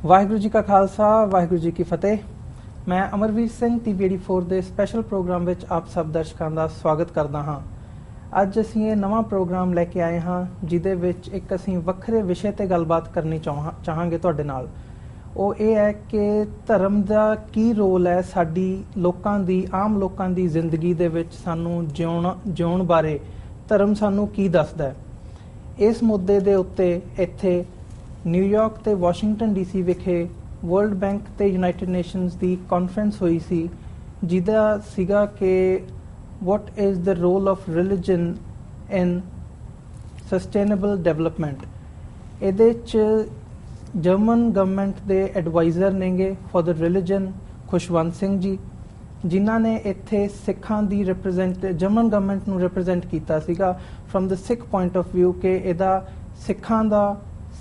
ਵਾਹਿਗੁਰੂ ਜੀ ਕਾ ਖਾਲਸਾ, ਵਾਹਿਗੁਰੂ ਜੀ ਕੀ ਫਤਿਹ। ਮੈਂ ਅਮਰਵੀਰ ਸਿੰਘ TV84 ਦੇ ਸਪੈਸ਼ਲ ਪ੍ਰੋਗਰਾਮ ਵਿੱਚ ਆਪ ਸਭ ਦਰਸ਼ਕਾਂ ਦਾ ਸਵਾਗਤ ਕਰਦਾ ਹਾਂ। ਅੱਜ ਅਸੀਂ ਇਹ ਨਵਾਂ ਪ੍ਰੋਗਰਾਮ ਲੈ ਕੇ ਆਏ ਹਾਂ ਜਿਹਦੇ ਵਿੱਚ ਇੱਕ ਅਸੀਂ ਵੱਖਰੇ ਵਿਸ਼ੇ ਤੇ ਗੱਲਬਾਤ ਕਰਨੀ ਚਾਹਾਂਗੇ ਤੁਹਾਡੇ ਨਾਲ। ਉਹ ਇਹ ਹੈ ਕਿ ਧਰਮ ਦਾ ਕੀ ਰੋਲ ਹੈ ਸਾਡੀ ਲੋਕਾਂ ਦੀ, ਆਮ ਲੋਕਾਂ ਦੀ ਜ਼ਿੰਦਗੀ ਦੇ ਵਿੱਚ ਸਾਨੂੰ ਜਿਉਣ ਬਾਰੇ ਧਰਮ ਸਾਨੂੰ ਕੀ ਦੱਸਦਾ ਹੈ। ਇਸ ਮੁੱਦੇ ਦੇ ਉੱਤੇ ਇੱਥੇ ਨਿਊਯਾਰਕ ਤੇ ਵਾਸ਼ਿੰਗਟਨ DC ਵਿਖੇ ਵਰਲਡ ਬੈਂਕ ਤੇ ਯੂਨਾਈਟਿਡ ਨੇਸ਼ਨਸ ਦੀ ਕਾਨਫਰੰਸ ਹੋਈ ਸੀ, ਜਿਹਦਾ ਸੀਗਾ ਕਿ what is the role of religion in sustainable development। ਇਹਦੇ 'ਚ ਜਰਮਨ ਗਵਰਨਮੈਂਟ ਦੇ ਐਡਵਾਈਜ਼ਰ ਨੇਗੇ for the religion Khushwant Singh ji, ਜਿਨ੍ਹਾਂ ਨੇ ਇੱਥੇ ਸਿੱਖਾਂ ਦੀ ਜਰਮਨ ਗਵਰਨਮੈਂਟ ਨੂੰ ਰਿਪਰੈਜ਼ੈਂਟ ਕੀਤਾ ਸੀਗਾ from the Sikh point of view ਕਿ ਇਹਦਾ ਸਿੱਖਾਂ ਦਾ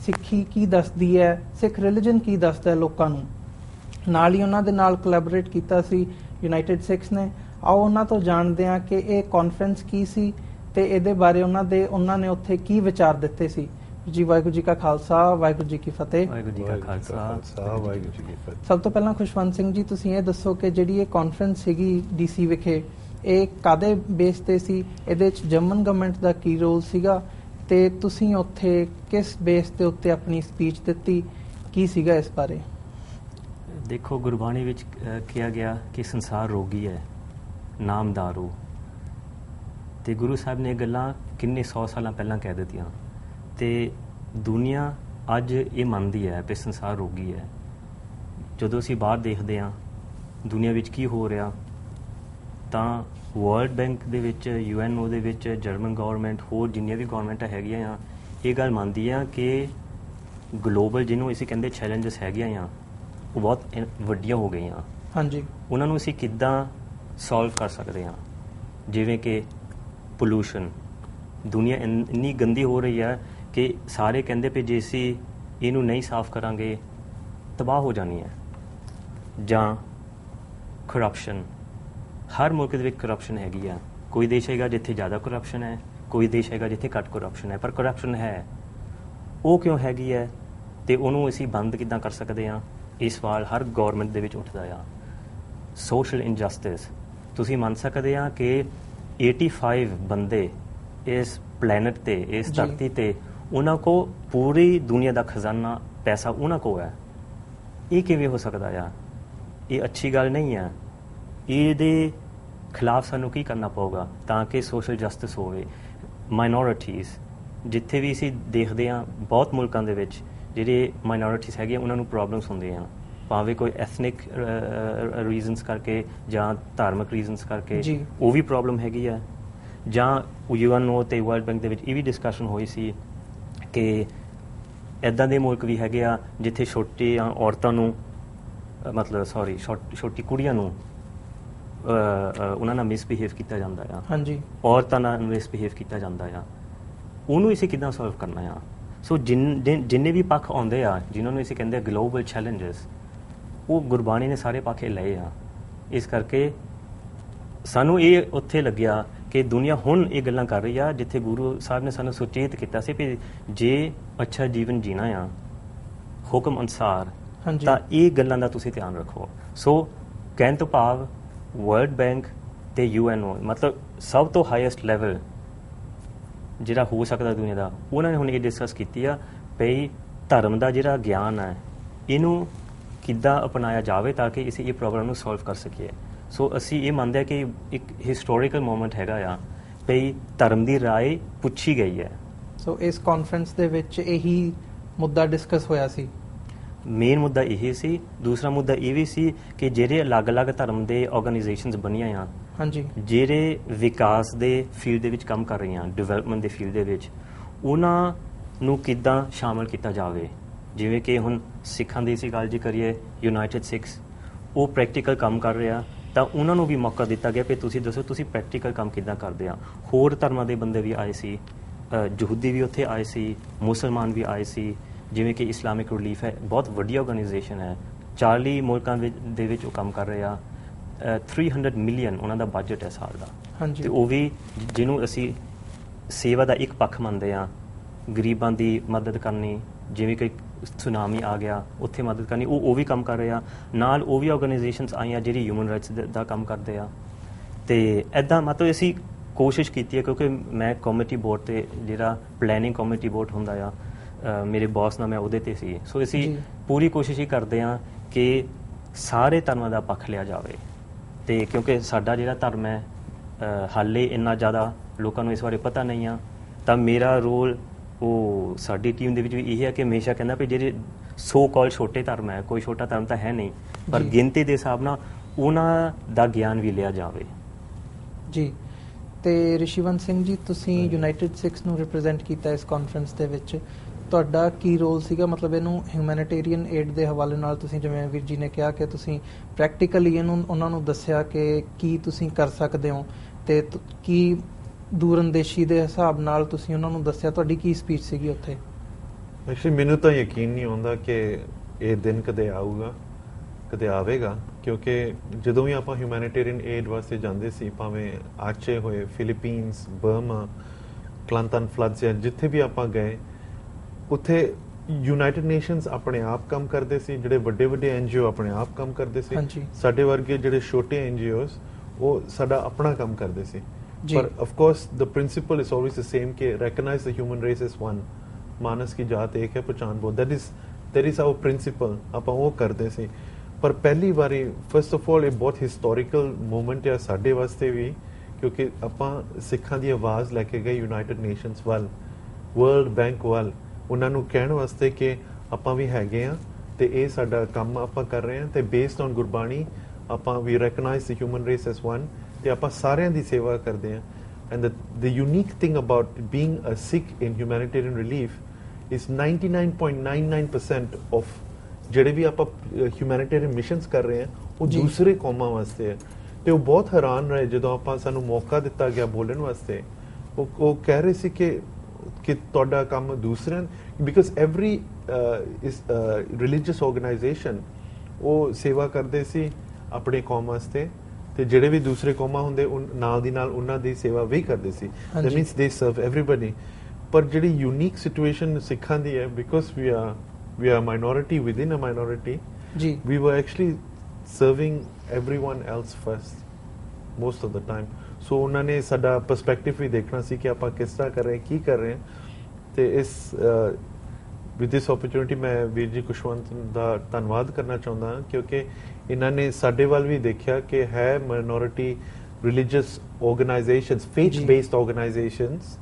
ਸਿੱਖੀ ਕੀ ਦੱਸਦੀ ਹੈ, ਸਿੱਖ ਰਿਲੀਜਨ ਕੀ ਦੱਸਦਾ ਹੈ ਲੋਕਾਂ ਨੂੰ। ਨਾਲ ਹੀ ਉਹਨਾਂ ਦੇ ਨਾਲ ਕੋਲੈਬੋਰੇਟ ਕੀਤਾ ਸੀ ਯੂਨਾਈਟਿਡ ਸਿੱਖਸ ਨੇ। ਆਓ ਉਹਨਾਂ ਤੋਂ ਜਾਣਦੇ ਹਾਂ ਕਿ ਇਹ ਕਾਨਫਰੰਸ ਕੀ ਸੀ ਤੇ ਇਹਦੇ ਬਾਰੇ ਉਹਨਾਂ ਨੇ ਉੱਥੇ ਕੀ ਵਿਚਾਰ ਦਿੱਤੇ ਸੀ। ਜੀ ਵਾਹਿਗੁਰੂ ਜੀ ਕਾ ਖਾਲਸਾ, ਵਾਹਿਗੁਰੂ ਜੀ ਕੀ ਫਤਿਹ। ਵਾਹਿਗੁਰੂ ਜੀ ਕਾ ਖਾਲਸਾ, ਵਾਹਿਗੁਰੂ ਜੀ ਕੀ ਫਤਿਹ। ਸਭ ਤੋਂ ਪਹਿਲਾਂ ਖੁਸ਼ਵੰਤ ਸਿੰਘ ਜੀ, ਤੁਸੀਂ ਇਹ ਦੱਸੋ ਕਿ ਜਿਹੜੀ ਇਹ ਕਾਨਫਰੰਸ ਸੀਗੀ DC ਵਿਖੇ, ਇਹ ਕਾਹਦੇ ਬੇਸ ਤੇ ਸੀ, ਇਹਦੇ 'ਚ ਜਰਮਨ ਗਵਰਨਮੈਂਟ ਦਾ ਕੀ ਰੋਲ ਸੀਗਾ ਤੇ ਤੁਸੀਂ ਉੱਥੇ ਕਿਸ ਬੇਸ ਦੇ ਉੱਤੇ ਆਪਣੀ ਸਪੀਚ ਦਿੱਤੀ, ਕੀ ਸੀਗਾ ਇਸ ਬਾਰੇ? ਦੇਖੋ, ਗੁਰਬਾਣੀ ਵਿੱਚ ਕਿਹਾ ਗਿਆ ਕਿ ਸੰਸਾਰ ਰੋਗੀ ਹੈ, ਨਾਮ ਦਾਰੂ। ਤੇ ਗੁਰੂ ਸਾਹਿਬ ਨੇ ਇਹ ਗੱਲਾਂ ਕਿੰਨੇ 100 ਸਾਲਾਂ ਪਹਿਲਾਂ ਕਹਿ ਦਿੱਤੀਆਂ ਤੇ ਦੁਨੀਆ ਅੱਜ ਇਹ ਮੰਨਦੀ ਹੈ ਕਿ ਸੰਸਾਰ ਰੋਗੀ ਹੈ। ਜਦੋਂ ਅਸੀਂ ਬਾਹਰ ਦੇਖਦੇ ਹਾਂ ਦੁਨੀਆ ਵਿੱਚ ਕੀ ਹੋ ਰਿਹਾ, ਤਾਂ ਵਰਲਡ ਬੈਂਕ ਦੇ ਵਿੱਚ, UNO ਦੇ ਵਿੱਚ, ਜਰਮਨ ਗਵਰਨਮੈਂਟ, ਹੋਰ ਜਿੰਨੀਆਂ ਵੀ ਗਵਰਨਮੈਂਟਾਂ ਹੈਗੀਆਂ ਆ, ਇਹ ਗੱਲ ਮੰਨਦੀ ਆ ਕਿ ਗਲੋਬਲ ਜਿਹਨੂੰ ਅਸੀਂ ਕਹਿੰਦੇ ਚੈਲੰਜਸ ਹੈਗੀਆਂ ਆ, ਉਹ ਬਹੁਤ ਵੱਡੀਆਂ ਹੋ ਗਈਆਂ। ਹਾਂਜੀ, ਉਹਨਾਂ ਨੂੰ ਅਸੀਂ ਕਿੱਦਾਂ ਸੋਲਵ ਕਰ ਸਕਦੇ ਹਾਂ। ਜਿਵੇਂ ਕਿ ਪੋਲੂਸ਼ਨ, ਦੁਨੀਆ ਇੰਨੀ ਗੰਦੀ ਹੋ ਰਹੀ ਹੈ ਕਿ ਸਾਰੇ ਕਹਿੰਦੇ ਪਏ ਜੇ ਅਸੀਂ ਇਹਨੂੰ ਨਹੀਂ ਸਾਫ਼ ਕਰਾਂਗੇ ਤਬਾਹ ਹੋ ਜਾਣੀ ਹੈ। ਜਾਂ ਕਰਪਸ਼ਨ, ਹਰ ਮੁਲਕ ਦੇ ਵਿੱਚ ਕਰਪਸ਼ਨ ਹੈਗੀ ਆ। ਕੋਈ ਦੇਸ਼ ਹੈਗਾ ਜਿੱਥੇ ਜ਼ਿਆਦਾ ਕਰਪਸ਼ਨ ਹੈ, ਕੋਈ ਦੇਸ਼ ਹੈਗਾ ਜਿੱਥੇ ਘੱਟ ਕਰਪਸ਼ਨ ਹੈ, ਪਰ ਕਰਪਸ਼ਨ ਹੈ। ਉਹ ਕਿਉਂ ਹੈਗੀ ਹੈ ਤੇ ਉਹਨੂੰ ਅਸੀਂ ਬੰਦ ਕਿੱਦਾਂ ਕਰ ਸਕਦੇ ਹਾਂ, ਇਹ ਸਵਾਲ ਹਰ ਗੌਰਮੈਂਟ ਦੇ ਵਿੱਚ ਉੱਠਦਾ ਆ। ਸੋਸ਼ਲ ਇਨਜਸਟਿਸ, ਤੁਸੀਂ ਮੰਨ ਸਕਦੇ ਆ ਕਿ 85 ਬੰਦੇ ਇਸ ਪਲੈਨਟ ਤੇ, ਇਸ ਧਰਤੀ ਤੇ, ਉਹਨਾਂ ਕੋ ਪੂਰੀ ਦੁਨੀਆ ਦਾ ਖਜ਼ਾਨਾ, ਪੈਸਾ ਉਹਨਾਂ ਕੋ ਹੈ। ਇਹ ਕਿਵੇਂ ਹੋ ਸਕਦਾ ਆ? ਇਹ ਅੱਛੀ ਗੱਲ ਨਹੀਂ ਹੈ। ਇਹਦੇ ਖਿਲਾਫ ਸਾਨੂੰ ਕੀ ਕਰਨਾ ਪਊਗਾ ਤਾਂ ਕਿ ਸੋਸ਼ਲ ਜਸਟਿਸ ਹੋਵੇ। ਮਾਈਨੋਰਿਟੀਜ਼, ਜਿੱਥੇ ਵੀ ਅਸੀਂ ਦੇਖਦੇ ਹਾਂ ਬਹੁਤ ਮੁਲਕਾਂ ਦੇ ਵਿੱਚ ਜਿਹੜੇ ਮਾਈਨੋਰਿਟੀਜ਼ ਹੈਗੀਆਂ ਉਹਨਾਂ ਨੂੰ ਪ੍ਰੋਬਲਮਸ ਹੁੰਦੀਆਂ, ਭਾਵੇਂ ਕੋਈ ਐਥਨਿਕ ਰੀਜ਼ਨਸ ਕਰਕੇ ਜਾਂ ਧਾਰਮਿਕ ਰੀਜ਼ਨਸ ਕਰਕੇ, ਉਹ ਵੀ ਪ੍ਰੋਬਲਮ ਹੈਗੀ ਆ। ਜਾਂ UNO ਤੇ ਵਰਲਡ ਬੈਂਕ ਦੇ ਵਿੱਚ ਇਹ ਵੀ ਡਿਸਕਸ਼ਨ ਹੋਈ ਸੀ ਕਿ ਇੱਦਾਂ ਦੇ ਮੁਲਕ ਵੀ ਹੈਗੇ ਆ ਜਿੱਥੇ ਛੋਟੀਆਂ ਔਰਤਾਂ ਨੂੰ, ਛੋਟੀ ਕੁੜੀਆਂ ਨੂੰ ਉਹਨਾਂ ਨਾਲ ਮਿਸਬਿਹੇਵ ਕੀਤਾ ਜਾਂਦਾ ਆ। ਹਾਂਜੀ, ਔਰਤਾਂ ਨਾਲ ਮਿਸਬਿਹੇਵ ਕੀਤਾ ਜਾਂਦਾ ਆ। ਉਹਨੂੰ ਅਸੀਂ ਕਿੱਦਾਂ ਸੋਲਵ ਕਰਨਾ ਆ? ਸੋ ਜਿੰਨੇ ਵੀ ਪੱਖ ਆਉਂਦੇ ਆ, ਜਿਨ੍ਹਾਂ ਨੂੰ ਅਸੀਂ ਕਹਿੰਦੇ ਗਲੋਬਲ ਚੈਲੰਜਸ, ਉਹ ਗੁਰਬਾਣੀ ਨੇ ਸਾਰੇ ਪੱਖ ਲਏ ਆ। ਇਸ ਕਰਕੇ ਸਾਨੂੰ ਇਹ ਉੱਥੇ ਲੱਗਿਆ ਕਿ ਦੁਨੀਆ ਹੁਣ ਇਹ ਗੱਲਾਂ ਕਰ ਰਹੀ ਆ ਜਿੱਥੇ ਗੁਰੂ ਸਾਹਿਬ ਨੇ ਸਾਨੂੰ ਸੁਚੇਤ ਕੀਤਾ ਸੀ ਕਿ ਜੇ ਅੱਛਾ ਜੀਵਨ ਜੀਣਾ ਆ ਹੁਕਮ ਅਨੁਸਾਰ, ਤਾਂ ਇਹ ਗੱਲਾਂ ਦਾ ਤੁਸੀਂ ਧਿਆਨ ਰੱਖੋ। ਸੋ ਕਹਿਣ ਤੋਂ ਭਾਵ ਵਰਲਡ ਬੈਂਕ ਤੇ UNO, ਮਤਲਬ ਸਭ ਤੋਂ ਹਾਈਐਸਟ ਲੈਵਲ ਜਿਹੜਾ ਹੋ ਸਕਦਾ ਦੁਨੀਆ ਦਾ, ਉਹਨਾਂ ਨੇ ਹੁਣ ਇਹ ਡਿਸਕਸ ਕੀਤੀ ਆ ਭਈ ਧਰਮ ਦਾ ਜਿਹੜਾ ਗਿਆਨ ਹੈ ਇਹਨੂੰ ਕਿੱਦਾਂ ਅਪਣਾਇਆ ਜਾਵੇ ਤਾਂ ਕਿ ਅਸੀਂ ਇਹ ਪ੍ਰੋਬਲਮ ਨੂੰ ਸੋਲਵ ਕਰ ਸਕੀਏ। ਸੋ ਅਸੀਂ ਇਹ ਮੰਨਦੇ ਹਾਂ ਕਿ ਇੱਕ ਹਿਸਟੋਰੀਕਲ ਮੂਮੈਂਟ ਹੈਗਾ ਆ ਭਈ ਧਰਮ ਦੀ ਰਾਏ ਪੁੱਛੀ ਗਈ ਹੈ। ਸੋ ਇਸ ਕਾਨਫਰੰਸ ਦੇ ਵਿੱਚ ਇਹੀ ਮੁੱਦਾ ਡਿਸਕਸ ਹੋਇਆ ਸੀ। ਮੇਨ ਮੁੱਦਾ ਇਹ ਸੀ। ਦੂਸਰਾ ਮੁੱਦਾ ਇਹ ਵੀ ਸੀ ਕਿ ਜਿਹੜੇ ਅਲੱਗ-ਅਲੱਗ ਧਰਮ ਦੇ ਆਰਗੇਨਾਈਜੇਸ਼ਨਸ ਬਣੀਆਂ ਆ, ਹਾਂਜੀ, ਜਿਹੜੇ ਵਿਕਾਸ ਦੇ ਫੀਲਡ ਦੇ ਵਿੱਚ ਕੰਮ ਕਰ ਰਹੀਆਂ, ਡਿਵੈਲਪਮੈਂਟ ਦੇ ਫੀਲਡ ਦੇ ਵਿੱਚ, ਉਹਨਾਂ ਨੂੰ ਕਿੱਦਾਂ ਸ਼ਾਮਲ ਕੀਤਾ ਜਾਵੇ। ਜਿਵੇਂ ਕਿ ਹੁਣ ਸਿੱਖਾਂ ਦੀ ਅਸੀਂ ਗੱਲ ਜੇ ਕਰੀਏ, ਯੂਨਾਈਟਿਡ ਸਿੱਖਸ, ਉਹ ਪ੍ਰੈਕਟੀਕਲ ਕੰਮ ਕਰ ਰਿਹਾ, ਤਾਂ ਉਹਨਾਂ ਨੂੰ ਵੀ ਮੌਕਾ ਦਿੱਤਾ ਗਿਆ ਕਿ ਤੁਸੀਂ ਦੱਸੋ ਤੁਸੀਂ ਪ੍ਰੈਕਟੀਕਲ ਕੰਮ ਕਿੱਦਾਂ ਕਰਦੇ ਆ। ਹੋਰ ਧਰਮਾਂ ਦੇ ਬੰਦੇ ਵੀ ਆਏ ਸੀ, ਯਹੂਦੀ ਵੀ ਉੱਥੇ ਆਏ ਸੀ, ਮੁਸਲਮਾਨ ਵੀ ਆਏ ਸੀ। ਜਿਵੇਂ ਕਿ ਇਸਲਾਮਿਕ ਰਿਲੀਫ ਹੈ, ਬਹੁਤ ਵੱਡੀ ਆਰਗੇਨਾਈਜੇਸ਼ਨ ਹੈ, 40 ਮੁਲਕਾਂ ਦੇ ਵਿੱਚ ਉਹ ਕੰਮ ਕਰ ਰਹੇ ਆ। 300 ਮਿਲੀਅਨ ਉਹਨਾਂ ਦਾ ਬਜਟ ਹੈ ਸਾਲ ਦਾ। ਹਾਂਜੀ, ਤੇ ਉਹ ਵੀ ਜਿਹਨੂੰ ਅਸੀਂ ਸੇਵਾ ਦਾ ਇੱਕ ਪੱਖ ਮੰਨਦੇ ਆ, ਗਰੀਬਾਂ ਦੀ ਮਦਦ ਕਰਨੀ, ਜਿਵੇਂ ਕਿ ਸੁਨਾਮੀ ਆ ਗਿਆ ਉੱਥੇ ਮਦਦ ਕਰਨੀ, ਉਹ ਵੀ ਕੰਮ ਕਰ ਰਹੇ ਆ ਨਾਲ। ਉਹ ਵੀ ਆਰਗੇਨਾਈਜੇਸ਼ਨਸ ਆਈਆਂ ਜਿਹੜੀ ਹਿਊਮਨ ਰਾਈਟਸ ਦਾ ਕੰਮ ਕਰਦੇ ਆ। ਤੇ ਇੱਦਾਂ ਮਤਲਬ ਅਸੀਂ ਕੋਸ਼ਿਸ਼ ਕੀਤੀ ਹੈ, ਕਿਉਂਕਿ ਮੈਂ ਕਮੇਟੀ ਬੋਰਡ 'ਤੇ ਜਿਹੜਾ ਪਲੈਨਿੰਗ ਕਮੇਟੀ ਬੋਰਡ ਹੁੰਦਾ ਆ, ਮੇਰੇ ਬੌਸ ਨਾਲ ਮੈਂ ਉਹਦੇ 'ਤੇ ਸੀ। ਸੋ ਅਸੀਂ ਪੂਰੀ ਕੋਸ਼ਿਸ਼ ਹੀ ਕਰਦੇ ਹਾਂ ਕਿ ਸਾਰੇ ਧਰਮਾਂ ਦਾ ਪੱਖ ਲਿਆ ਜਾਵੇ। ਅਤੇ ਕਿਉਂਕਿ ਸਾਡਾ ਜਿਹੜਾ ਧਰਮ ਹੈ ਹਾਲੇ ਇੰਨਾ ਜ਼ਿਆਦਾ ਲੋਕਾਂ ਨੂੰ ਇਸ ਬਾਰੇ ਪਤਾ ਨਹੀਂ ਆ, ਤਾਂ ਮੇਰਾ ਰੋਲ ਉਹ ਸਾਡੀ ਟੀਮ ਦੇ ਵਿੱਚ ਵੀ ਇਹ ਹੈ ਕਿ ਹਮੇਸ਼ਾ ਕਹਿੰਦਾ ਵੀ ਜਿਹੜੇ ਸੋ ਕਾਲ ਛੋਟੇ ਧਰਮ ਹੈ, ਕੋਈ ਛੋਟਾ ਧਰਮ ਤਾਂ ਹੈ ਨਹੀਂ, ਪਰ ਗਿਣਤੀ ਦੇ ਹਿਸਾਬ ਨਾਲ ਉਹਨਾਂ ਦਾ ਗਿਆਨ ਵੀ ਲਿਆ ਜਾਵੇ। ਜੀ। ਤੇ ਰਿਸ਼ੀਵੰਤ ਸਿੰਘ ਜੀ, ਤੁਸੀਂ ਯੂਨਾਈਟਿਡ ਸਿਕਸ ਨੂੰ ਰਿਪਰੈਜ਼ੈਂਟ ਕੀਤਾ ਇਸ ਕਾਨਫਰੰਸ ਦੇ ਵਿੱਚ, ਤੁਹਾਡਾ ਕੀ ਰੋਲ ਸੀਗਾ? ਮਤਲਬ ਇਹਨੂੰ ਹਿਊਮੈਨਿਟੇਰੀਅਨ ਏਡ ਦੇ ਹਵਾਲੇ ਨਾਲ ਤੁਸੀਂ, ਜਿਵੇਂ ਵੀਰ ਜੀ ਨੇ ਕਿਹਾ ਕਿ ਤੁਸੀਂ ਪ੍ਰੈਕਟੀਕਲੀ ਇਹਨੂੰ ਉਹਨਾਂ ਨੂੰ ਦੱਸਿਆ ਕਿ ਕੀ ਤੁਸੀਂ ਕਰ ਸਕਦੇ ਹੋ, ਤੇ ਕੀ ਦੂਰਅੰਦੇਸ਼ੀ ਦੇ ਹਿਸਾਬ ਨਾਲ ਤੁਸੀਂ ਉਹਨਾਂ ਨੂੰ ਦੱਸਿਆ, ਤੁਹਾਡੀ ਕੀ ਸਪੀਚ ਸੀਗੀ ਉੱਥੇ? ਐਕਚੁਅਲੀ ਮੈਨੂੰ ਤਾਂ ਯਕੀਨ ਨਹੀਂ ਆਉਂਦਾ ਕਿ ਇਹ ਦਿਨ ਕਦੇ ਆਊਗਾ, ਕਦੇ ਆਵੇਗਾ, ਕਿਉਂਕਿ ਜਦੋਂ ਵੀ ਆਪਾਂ ਹਿਊਮੈਨਿਟੇਰੀਅਨ ਏਡ ਵਾਸਤੇ ਜਾਂਦੇ ਸੀ, ਭਾਵੇਂ ਆਚੇ ਹੋਏ, ਫਿਲੀਪੀਨਸ, ਬਰਮਾ, ਕਲੰਤਨ ਫਲੱਡਸ, ਜਾਂ ਜਿੱਥੇ ਵੀ ਆਪਾਂ ਗਏ, ਉੱਥੇ ਯੂਨਾਈਟਿਡ ਨੇਸ਼ਨਸ ਆਪਣੇ ਆਪ ਕੰਮ ਕਰਦੇ ਸੀ, ਜਿਹੜੇ ਵੱਡੇ ਵੱਡੇ ਐਨਜੀਓ ਆਪਣੇ ਆਪ ਕੰਮ ਕਰਦੇ ਸੀ, ਸਾਡੇ ਵਰਗੇ ਜਿਹੜੇ ਛੋਟੇ ਐਨਜੀਓਸ ਉਹ ਸਾਡਾ ਆਪਣਾ ਕੰਮ ਕਰਦੇ ਸੀ। ਪਰ of course the principle is always the same ਕਿ recognise the human race is one, ਮਾਨਸ ਕੀ ਜਾਤ ਇੱਕ ਹੈ, ਪਛਾਣ ਬਹੁਤ, that is our principle, ਆਪਾਂ ਉਹ ਕਰਦੇ ਸੀ। ਪਰ ਪਹਿਲੀ ਵਾਰੀ ਫਸਟ ਆਫ ਆਲ ਇਹ ਬਹੁਤ ਹਿਸਟੋਰੀਕਲ ਮੂਮੈਂਟ ਹੈ ਸਾਡੇ ਵਾਸਤੇ ਵੀ, ਕਿਉਂਕਿ ਆਪਾਂ ਸਿੱਖਾਂ ਦੀ ਆਵਾਜ਼ ਲੈ ਕੇ ਗਏ ਯੂਨਾਈਟਿਡ ਨੇਸ਼ਨਸ ਵੱਲ, ਵਰਲਡ ਬੈਂਕ ਵੱਲ, ਉਹਨਾਂ ਨੂੰ ਕਹਿਣ ਵਾਸਤੇ ਕਿ ਆਪਾਂ ਵੀ ਹੈਗੇ ਆ ਤੇ ਇਹ ਸਾਡਾ ਕੰਮ ਆਪਾਂ ਕਰ ਰਹੇ ਹਾਂ, ਤੇ ਬੇਸਡ ਔਨ ਗੁਰਬਾਣੀ ਆਪਾਂ ਵੀ recognise the human race as one, ਤੇ ਆਪਾਂ ਸਾਰਿਆਂ ਦੀ ਸੇਵਾ ਕਰਦੇ ਹਾਂ। And the unique thing about being a Sikh in humanitarian relief is 99.99% of ਜਿਹੜੇ ਵੀ ਆਪਾਂ ਹਿਊਮੈਨਿਟੇਰੀਅਨ ਮਿਸ਼ਨਸ ਕਰ ਰਹੇ ਹਾਂ ਉਹ ਦੂਸਰੇ ਕੌਮਾਂ ਵਾਸਤੇ ਹੈ। ਤੇ ਉਹ ਬਹੁਤ ਹੈਰਾਨ ਰਹੇ ਜਦੋਂ ਆਪਾਂ ਸਾਨੂੰ ਮੌਕਾ ਦਿੱਤਾ ਗਿਆ ਬੋਲਣ ਵਾਸਤੇ। ਉਹ ਕਹਿ ਰਹੇ ਸੀ ਕਿ ਤੁਹਾਡਾ ਕੰਮ ਦੂਸਰਿਆਂ, ਬਿਕਾਜ਼ ਐਵਰੀ ਰਿਲੀਜੀਅਸ ਆਰਗੇਨਾਈਜੇਸ਼ਨ ਉਹ ਸੇਵਾ ਕਰਦੇ ਸੀ ਆਪਣੇ ਕੌਮ ਵਾਸਤੇ, ਤੇ ਜਿਹੜੇ ਵੀ ਦੂਸਰੇ ਕੌਮਾਂ ਹੁੰਦੇ ਨਾਲ ਦੀ ਨਾਲ ਉਹਨਾਂ ਦੀ ਸੇਵਾ ਵੀ ਕਰਦੇ ਸੀ। ਦੈਟ ਮੀਨਸ ਦੇ ਸਰਵ ਐਵਰੀਬਡੀ। ਪਰ ਜਿਹੜੀ ਯੂਨੀਕ ਸਿਚੁਏਸ਼ਨ ਸਿੱਖਾਂ ਦੀ ਹੈ, because we are minority within a minority, we were actually serving everyone else first most of the time. So ਉਹਨਾਂ ਨੇ ਸਾਡਾ ਪਰਸਪੈਕਟਿਵ ਵੀ ਦੇਖਣਾ ਸੀ ਕਿ ਆਪਾਂ ਕਿਸ ਤਰ੍ਹਾਂ ਕਰ ਰਹੇ, ਕੀ ਕਰ ਰਹੇ। ਤੇ ਇਸ ਵਿਦ ਦਿਸ ਓਪਰਚੁਨਿਟੀ ਮੈਂ ਵੀਰ ਜੀ ਖੁਸ਼ਵੰਤ ਦਾ ਧੰਨਵਾਦ ਕਰਨਾ ਚਾਹੁੰਦਾ, ਕਿਉਂਕਿ ਇਹਨਾਂ ਨੇ ਸਾਡੇ ਵੱਲ ਵੀ ਦੇਖਿਆ ਕਿ ਹੈ minority religious organisations, faith based organizations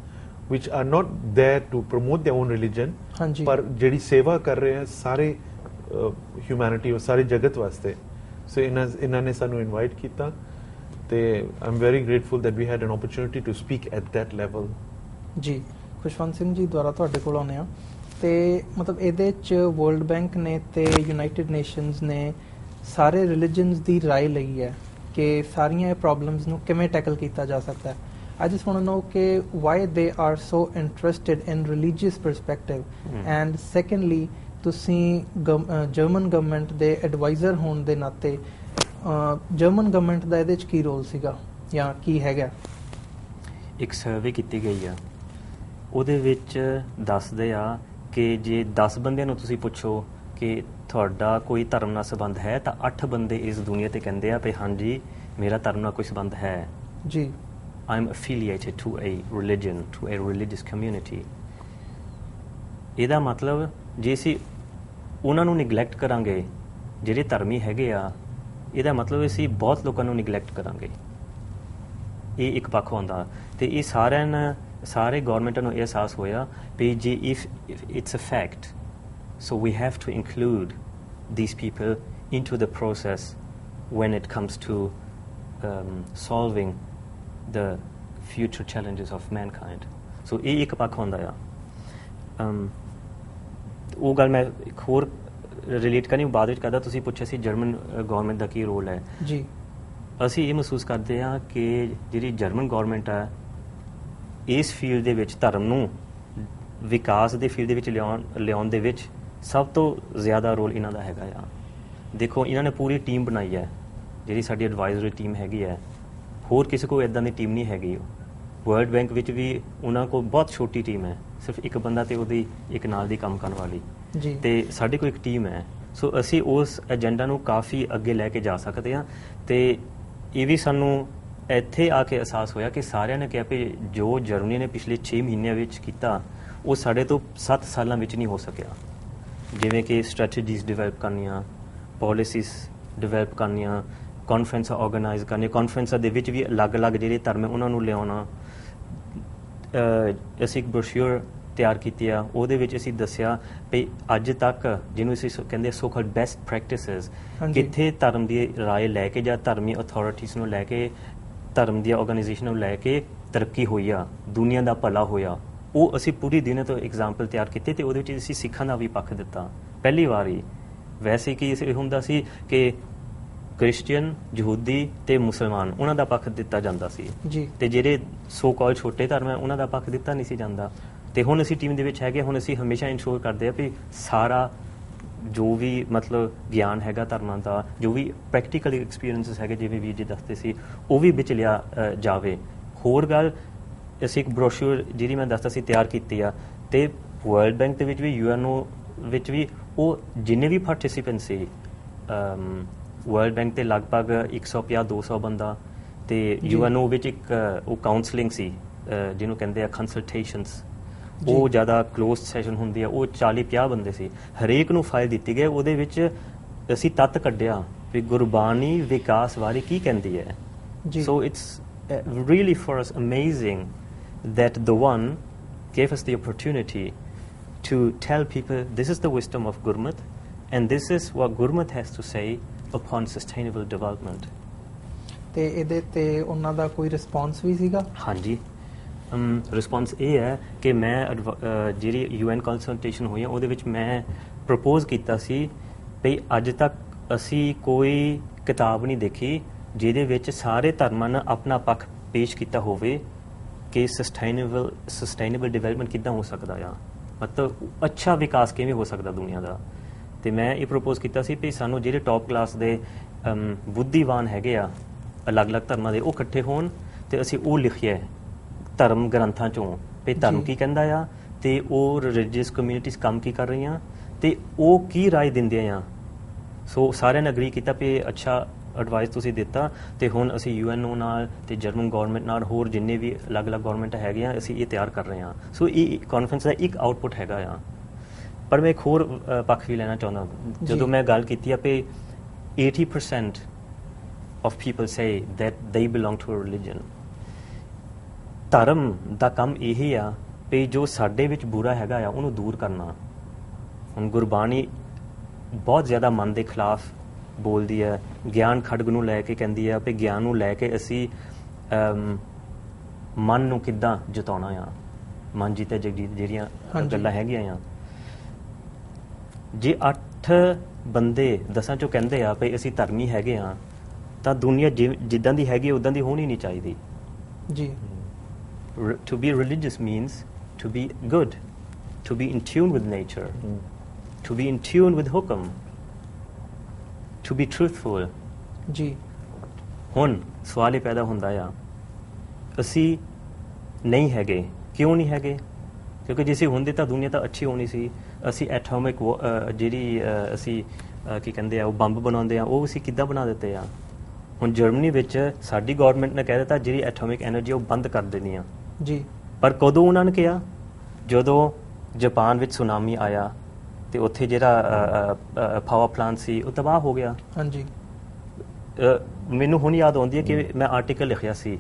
which are not there to promote their own religion, ਪਰ ਜਿਹੜੀ ਸੇਵਾ ਕਰ ਰਹੇ ਹੈ ਸਾਰੇ ਹਿਊਮੈਨਿਟੀ, ਸਾਰੇ ਜਗਤ ਵਾਸਤੇ। ਸੋ ਇਹਨਾਂ ਨੇ ਸਾਨੂੰ ਇਨਵਾਈਟ ਕੀਤਾ, ਤੇ I am very grateful that we had an opportunity to speak at that level. ਜੀ, ਖੁਸ਼ਵੰਤ ਸਿੰਘ ਜੀ ਦੁਆਰਾ ਤੁਹਾਡੇ ਕੋਲ ਆਉਂਦੇ ਆ, ਤੇ ਮਤਲਬ ਇਹਦੇ 'ਚ ਵਰਲਡ ਬੈਂਕ ਨੇ ਤੇ ਯੂਨਾਈਟਿਡ ਨੇਸ਼ਨਸ ਨੇ ਸਾਰੇ ਰਿਲੀਜਨਸ ਦੀ ਰਾਏ ਲਈ ਹੈ ਕਿ ਸਾਰੀਆਂ ਇਹ ਪ੍ਰੋਬਲਮਸ ਨੂੰ ਕਿਵੇਂ ਟੈਕਲ ਕੀਤਾ ਜਾ ਸਕਦਾ ਹੈ। I just want to know why they are so interested in religious perspective, and secondly ਤੁਸੀਂ ਜਰਮਨ ਗਵਰਨਮੈਂਟ ਦੇ ਐਡਵਾਈਜ਼ਰ ਹੋਣ ਦੇ ਨਾਤੇ ਜਰਮਨ ਗਵਰਨਮੈਂਟ ਦਾ ਇਹਦੇ 'ਚ ਕੀ ਰੋਲ ਸੀਗਾ ਜਾਂ ਕੀ ਹੈਗਾ? ਇੱਕ ਸਰਵੇ ਕੀਤੀ ਗਈ ਆ, ਉਹਦੇ ਵਿੱਚ ਦੱਸਦੇ ਆ ਕਿ ਜੇ 10 ਬੰਦਿਆਂ ਨੂੰ ਤੁਸੀਂ ਪੁੱਛੋ ਕਿ ਤੁਹਾਡਾ ਕੋਈ ਧਰਮ ਨਾਲ ਸੰਬੰਧ ਹੈ, ਤਾਂ 8 ਬੰਦੇ ਇਸ ਦੁਨੀਆ ਤੇ ਕਹਿੰਦੇ ਆ ਵੀ ਹਾਂਜੀ ਮੇਰਾ ਧਰਮ ਨਾਲ ਕੋਈ ਸੰਬੰਧ ਹੈ ਜੀ। I'm affiliated to a religion, to a religious community. ਇਹਦਾ ਮਤਲਬ ਜੇ ਅਸੀਂ ਉਹਨਾਂ ਨੂੰ ਨਿਗਲੈਕਟ ਕਰਾਂਗੇ ਜਿਹੜੇ ਧਰਮੀ ਹੈਗੇ ਆ, ਇਹਦਾ ਮਤਲਬ ਅਸੀਂ ਬਹੁਤ ਲੋਕਾਂ ਨੂੰ ਨਿਗਲੈਕਟ ਕਰਾਂਗੇ। ਇਹ ਇੱਕ ਪੱਖ ਹੁੰਦਾ, ਤੇ ਇਹ ਸਾਰੇ ਗੌਰਮੈਂਟਾਂ ਨੂੰ ਇਹ ਅਹਿਸਾਸ ਹੋਇਆ ਵੀ ਜੇ if it's a fact, so we have to include these people into the process when it comes to solving the future challenges of mankind. So ਇਹ ਇੱਕ ਪੱਖ ਹੁੰਦਾ ਆ। ਉਹ ਗੱਲ ਮੈਂ ਇੱਕ ਹੋਰ ਰਿਲੇਟ ਕਰਨੀ ਬਾਅਦ ਵਿੱਚ ਕਰਦਾ। ਤੁਸੀਂ ਪੁੱਛਿਆ ਸੀ ਜਰਮਨ ਗੌਰਮੈਂਟ ਦਾ ਕੀ ਰੋਲ ਹੈ ਜੀ। ਅਸੀਂ ਇਹ ਮਹਿਸੂਸ ਕਰਦੇ ਹਾਂ ਕਿ ਜਿਹੜੀ ਜਰਮਨ ਗੌਰਮੈਂਟ ਹੈ ਇਸ ਫੀਲਡ ਦੇ ਵਿੱਚ ਧਰਮ ਨੂੰ ਵਿਕਾਸ ਦੇ ਫੀਲਡ ਦੇ ਵਿੱਚ ਲਿਆਉਣ ਦੇ ਵਿੱਚ ਸਭ ਤੋਂ ਜ਼ਿਆਦਾ ਰੋਲ ਇਹਨਾਂ ਦਾ ਹੈਗਾ ਆ। ਦੇਖੋ ਇਹਨਾਂ ਨੇ ਪੂਰੀ ਟੀਮ ਬਣਾਈ ਹੈ, ਜਿਹੜੀ ਸਾਡੀ ਐਡਵਾਈਜ਼ਰੀ ਟੀਮ ਹੈਗੀ ਹੈ, ਹੋਰ ਕਿਸੇ ਕੋਲ ਇੱਦਾਂ ਦੀ ਟੀਮ ਨਹੀਂ ਹੈਗੀ। ਵਰਲਡ ਬੈਂਕ ਵਿੱਚ ਵੀ ਉਹਨਾਂ ਕੋਲ ਬਹੁਤ ਛੋਟੀ ਟੀਮ ਹੈ, ਸਿਰਫ ਇੱਕ ਬੰਦਾ ਤੇ ਉਹਦੀ ਇੱਕ ਨਾਲ ਦੀ ਕੰਮ ਕਰਨ ਵਾਲੀ। ਜੀ। ਤੇ ਸਾਡੇ ਕੋਲ ਇੱਕ ਟੀਮ ਹੈ, ਸੋ ਅਸੀਂ ਉਸ ਏਜੰਡਾ ਨੂੰ ਕਾਫੀ ਅੱਗੇ ਲੈ ਕੇ ਜਾ ਸਕਦੇ ਹਾਂ। ਤੇ ਇਹ ਵੀ ਸਾਨੂੰ ਇੱਥੇ ਆ ਕੇ ਅਹਿਸਾਸ ਹੋਇਆ ਕਿ ਸਾਰਿਆਂ ਨੇ ਕਿਹਾ ਵੀ ਜੋ ਜਰਮਨੀ ਨੇ ਪਿਛਲੇ 6 ਮਹੀਨਿਆਂ ਵਿੱਚ ਕੀਤਾ ਉਹ ਸਾਡੇ ਤੋਂ 7 ਸਾਲਾਂ ਵਿੱਚ ਨਹੀਂ ਹੋ ਸਕਿਆ। ਜਿਵੇਂ ਕਿ ਸਟ੍ਰੈਟਜੀਜ਼ ਡਿਵੈਲਪ ਕਰਨੀਆਂ, ਪਾਲਿਸੀਜ਼ ਡਿਵੈਲਪ ਕਰਨੀਆਂ, ਕਾਨਫਰੰਸਾਂ ਆਰਗੇਨਾਈਜ਼ ਕਰਨੀਆਂ, ਕਾਨਫਰੰਸਾਂ ਦੇ ਵਿੱਚ ਵੀ ਅਲੱਗ-ਅਲੱਗ ਜਿਹੜੇ ਧਰਮ ਹੈ ਉਹਨਾਂ ਨੂੰ ਲਿਆਉਣਾ। ਅਸੀਂ ਇੱਕ ਬਰੋਸ਼ੂਰ ਤਿਆਰ ਕੀਤੀ ਆ, ਉਹਦੇ ਵਿੱਚ ਅਸੀਂ ਦੱਸਿਆ ਵੀ ਅੱਜ ਤੱਕ ਜਿਹਨੂੰ ਅਸੀਂ ਕਹਿੰਦੇ ਸੋ ਕਾਲਡ ਬੈਸਟ ਪ੍ਰੈਕਟਿਸਿਸ, ਕਿੱਥੇ ਧਰਮ ਦੀ ਰਾਏ ਲੈ ਕੇ ਜਾਂ ਧਰਮੀ ਅਥਾਰਟੀਜ਼ ਨੂੰ ਲੈ ਕੇ, ਧਰਮ ਦੀਆਂ ਆਰਗੇਨਾਈਜੇਸ਼ਨ ਨੂੰ ਲੈ ਕੇ ਤਰੱਕੀ ਹੋਈ ਆ, ਦੁਨੀਆ ਦਾ ਭਲਾ ਹੋਇਆ, ਉਹ ਅਸੀਂ ਪੂਰੀ ਦੁਨੀਆ ਤੋਂ ਐਗਜ਼ਾਮਪਲ ਤਿਆਰ ਕੀਤੇ ਤੇ ਉਹਦੇ ਵਿੱਚ ਅਸੀਂ ਸਿੱਖਾਂ ਦਾ ਵੀ ਪੱਖ ਦਿੱਤਾ ਪਹਿਲੀ ਵਾਰੀ। ਵੈਸੇ ਕੀ ਇਹ ਹੁੰਦਾ ਸੀ ਕਿ ਕ੍ਰਿਸਚੀਅਨ, ਯਹੂਦੀ ਤੇ ਮੁਸਲਮਾਨ ਉਹਨਾਂ ਦਾ ਪੱਖ ਦਿੱਤਾ ਜਾਂਦਾ ਸੀ ਜੀ, ਤੇ ਜਿਹੜੇ ਸੋ ਕਾਲ ਛੋਟੇ ਧਰਮ ਹੈ ਉਹਨਾਂ ਦਾ ਪੱਖ ਦਿੱਤਾ ਨਹੀਂ ਸੀ ਜਾਂਦਾ। ਤੇ ਹੁਣ ਅਸੀਂ ਟੀਮ ਦੇ ਵਿੱਚ ਹੈਗੇ, ਹੁਣ ਅਸੀਂ ਹਮੇਸ਼ਾ ਇਨਸ਼ੋਰ ਕਰਦੇ ਆ ਵੀ ਸਾਰਾ ਜੋ ਵੀ ਮਤਲਬ ਗਿਆਨ ਹੈਗਾ ਧਰਮਾਂ ਦਾ, ਜੋ ਵੀ ਪ੍ਰੈਕਟੀਕਲ ਐਕਸਪੀਰੀਅੰਸਿਸ ਹੈਗੇ ਜਿਵੇਂ ਵੀਰ ਜੀ ਦੱਸਦੇ ਸੀ, ਉਹ ਵੀ ਵਿੱਚ ਲਿਆ ਜਾਵੇ। ਹੋਰ ਗੱਲ, ਅਸੀਂ ਇੱਕ ਬਰੋਸ਼ੂਰ ਜਿਹੜੀ ਮੈਂ ਦੱਸਦਾ ਸੀ ਤਿਆਰ ਕੀਤੀ ਆ, ਤੇ ਵਰਲਡ ਬੈਂਕ ਦੇ ਵਿੱਚ ਵੀ, UNO ਵਿੱਚ ਵੀ, ਉਹ ਜਿੰਨੇ ਵੀ ਪਾਰਟਿਸਿਪੈਂਟ ਸੀ, ਵਰਲਡ ਬੈਂਕ ਤੇ ਲਗਭਗ 150-200 ਬੰਦਾ, ਤੇ UNO ਵਿੱਚ ਇੱਕ ਉਹ ਕਾਉਂਸਲਿੰਗ ਸੀ ਜਿਹਨੂੰ ਕਹਿੰਦੇ ਆ ਕੰਸਲਟੇਸ਼ਨਸ, ਉਹ ਜ਼ਿਆਦਾ ਕਲੋਜ਼ਡ ਸੈਸ਼ਨ ਹੁੰਦੀ ਆ, ਉਹ 40-50 ਬੰਦੇ ਸੀ। ਹਰੇਕ ਨੂੰ ਫਾਈਲ ਦਿੱਤੀ ਗਈ, ਉਹਦੇ ਵਿੱਚ ਅਸੀਂ ਤੱਤ ਕੱਢਿਆ ਵੀ ਗੁਰਬਾਣੀ ਵਿਕਾਸ ਬਾਰੇ ਕੀ ਕਹਿੰਦੀ ਹੈ। So it's really for us amazing that the one gave us the opportunity to tell people this is the wisdom of Gurmat and this is what Gurmat has to say upon sustainable development. ਤੇ ਇਹਦੇ ਤੇ ਉਹਨਾਂ ਦਾ ਕੋਈ response ਵੀ ਸੀਗਾ? ਹਾਂਜੀ, response ਇਹ ਹੈ ਕਿ ਮੈਂ ਜਿਹੜੀ UN ਕੰਸਲਟੇਸ਼ਨ ਹੋਈ ਹੈ ਉਹਦੇ ਵਿੱਚ ਮੈਂ ਪ੍ਰਪੋਜ਼ ਕੀਤਾ ਸੀ ਵੀ ਅੱਜ ਤੱਕ ਅਸੀਂ ਕੋਈ ਕਿਤਾਬ ਨਹੀਂ ਦੇਖੀ ਜਿਹਦੇ ਵਿੱਚ ਸਾਰੇ ਧਰਮਾਂ ਨੇ ਆਪਣਾ ਪੱਖ ਪੇਸ਼ ਕੀਤਾ ਹੋਵੇ ਕਿ ਸਸਟੇਨੇਬਲ ਡਿਵੈਲਪਮੈਂਟ ਕਿੱਦਾਂ ਹੋ ਸਕਦਾ ਆ, ਮਤਲਬ ਅੱਛਾ ਵਿਕਾਸ ਕਿਵੇਂ ਹੋ ਸਕਦਾ ਦੁਨੀਆ ਦਾ। ਤੇ ਮੈਂ ਇਹ ਪ੍ਰਪੋਜ਼ ਕੀਤਾ ਸੀ ਵੀ ਸਾਨੂੰ ਜਿਹੜੇ ਟੌਪ ਕਲਾਸ ਦੇ ਬੁੱਧੀਵਾਨ ਹੈਗੇ ਆ ਅਲੱਗ-ਅਲੱਗ ਧਰਮਾਂ ਦੇ, ਉਹ ਇਕੱਠੇ ਹੋਣ ਤੇ ਅਸੀਂ ਉਹ ਲਿਖੀਏ ਧਰਮ ਗ੍ਰੰਥਾਂ ਚੋਂ ਵੀ ਧਰਮ ਕੀ ਕਹਿੰਦਾ ਆ, ਤੇ ਉਹ ਰਿਲੀਜੀਅਸ ਕਮਿਊਨਿਟੀਜ਼ ਕੰਮ ਕੀ ਕਰ ਰਹੀਆਂ ਤੇ ਉਹ ਕੀ ਰਾਏ ਦਿੰਦੇ ਆ। ਸੋ ਸਾਰਿਆਂ ਨੇ ਅਗਰੀ ਕੀਤਾ ਵੀ ਅੱਛਾ ਐਡਵਾਈਸ ਤੁਸੀਂ ਦਿੱਤਾ, ਤੇ ਹੁਣ ਅਸੀਂ UNO ਨਾਲ ਤੇ ਜਰਮਨ ਗਵਰਨਮੈਂਟ ਨਾਲ ਹੋਰ ਜਿੰਨੇ ਵੀ ਅਲੱਗ-ਅਲੱਗ ਗਵਰਨਮੈਂਟ ਹੈਗੇ ਆ, ਅਸੀਂ ਇਹ ਤਿਆਰ ਕਰ ਰਹੇ ਹਾਂ। ਸੋ ਇਹ ਕਾਨਫਰੰਸ ਦਾ ਇੱਕ ਆਊਟਪੁੱਟ ਹੈਗਾ ਆ। ਪਰ ਮੈਂ ਇੱਕ ਹੋਰ ਪੱਖ ਵੀ ਲੈਣਾ ਚਾਹੁੰਦਾ, ਜਦੋਂ ਮੈਂ ਗੱਲ ਕੀਤੀ ਆ ਵੀ 80% of people say that they belong to a religion, ਧਰਮ ਦਾ ਕੰਮ ਇਹ ਆ ਵੀ ਜੋ ਸਾਡੇ ਵਿੱਚ ਬੁਰਾ ਹੈਗਾ ਆ ਉਹਨੂੰ ਦੂਰ ਕਰਨਾ। ਹੁਣ ਗੁਰਬਾਣੀ ਬਹੁਤ ਜ਼ਿਆਦਾ ਮਨ ਦੇ ਖਿਲਾਫ ਬੋਲਦੀ ਹੈ, ਗਿਆਨ ਖੜਗ ਨੂੰ ਲੈ ਕੇ ਕਹਿੰਦੀ ਆ ਵੀ ਗਿਆਨ ਨੂੰ ਲੈ ਕੇ ਅਸੀਂ ਮਨ ਨੂੰ ਕਿੱਦਾਂ ਜਿਤਾਉਣਾ ਆ, ਮਨ ਜੀਤੇ ਜਗਜੀਤ ਜਿਹੜੀਆਂ ਗੱਲਾਂ ਹੈਗੀਆਂ ਆ। ਜੇ 8 ਬੰਦੇ 10 ਚੋਂ ਕਹਿੰਦੇ ਆ ਵੀ ਅਸੀਂ ਧਰਮੀ ਹੈਗੇ ਆ, ਤਾਂ ਦੁਨੀਆ ਜਿੱਦਾਂ ਦੀ ਹੈਗੀ ਉਦਾਂ ਦੀ ਹੋਣੀ ਨਹੀਂ ਚਾਹੀਦੀ ਜੀ। To be religious means to be good, to be in tune with nature, to be in tune with hukam, to be truthful ਜੀ। ਹੁਣ ਸਵਾਲ ਇਹ ਪੈਦਾ ਹੁੰਦਾ ਆ, ਅਸੀਂ ਨਹੀਂ ਹੈਗੇ, ਕਿਉਂ ਨਹੀਂ ਹੈਗੇ? ਕਿਉਂਕਿ ਜੇ ਅਸੀਂ ਹੁੰਦੇ ਤਾਂ ਦੁਨੀਆ ਤਾਂ ਅੱਛੀ ਹੋਣੀ ਸੀ। ਅਸੀਂ ਐਟੋਮਿਕ ਜਿਹੜੀ ਅਸੀਂ ਕੀ ਕਹਿੰਦੇ ਆ ਉਹ ਬੰਬ ਬਣਾਉਂਦੇ ਆ, ਉਹ ਅਸੀਂ ਕਿੱਦਾਂ ਬਣਾ ਦਿੱਤੇ ਆ। ਹੁਣ ਜਰਮਨੀ ਵਿੱਚ ਸਾਡੀ ਗਵਰਨਮੈਂਟ ਨੇ ਕਹਿ ਦਿੱਤਾ ਜਿਹੜੀ ਐਟੋਮਿਕ ਐਨਰਜੀ ਉਹ ਬੰਦ ਕਰ ਦੇਣੀ ਆ ਜੀ। ਪਰ ਕਦੋਂ ਉਹਨਾਂ ਨੇ ਕਿਹਾ? ਜਦੋਂ ਜਾਪਾਨ ਵਿੱਚ ਸੁਨਾਮੀ ਆਇਆ ਤੇ ਉੱਥੇ ਜਿਹੜਾ ਪਾਵਰ ਪਲਾਂਟ ਸੀ ਉਹ ਤਬਾਹ ਹੋ ਗਿਆ। ਹਾਂਜੀ। ਮੈਨੂੰ ਹੁਣ ਯਾਦ ਆਉਂਦੀ ਹੈ ਕਿ ਮੈਂ ਆਰਟੀਕਲ ਲਿਖਿਆ ਸੀ